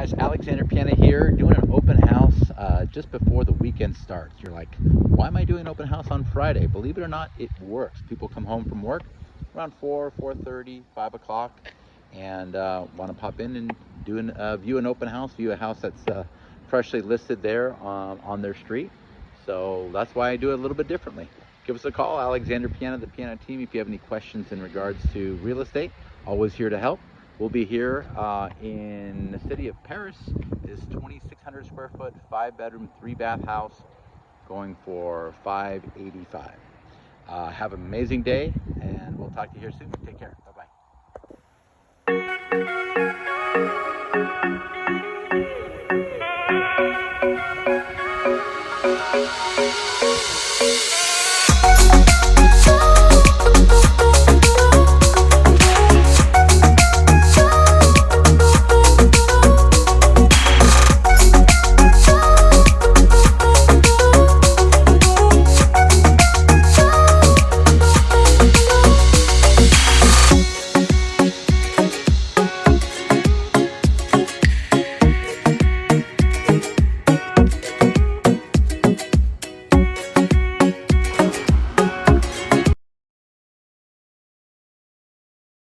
guys, Alexander Piana here, doing an open house just before the weekend starts. You're like, why am I doing an open house on Friday? Believe it or not, it works. People come home from work around 4:30, 5 o'clock, and want to pop in and view an open house, view a house that's freshly listed there on their street. So that's why I do it a little bit differently. Give us a call, Alexander Piana, the Piana Team, if you have any questions in regards to real estate. Always here to help. We'll be here in the city of Paris. This 2,600 square foot, 5-bedroom, 3-bath house going for $585. Have an amazing day, and we'll talk to you here soon. Take care. Bye-bye.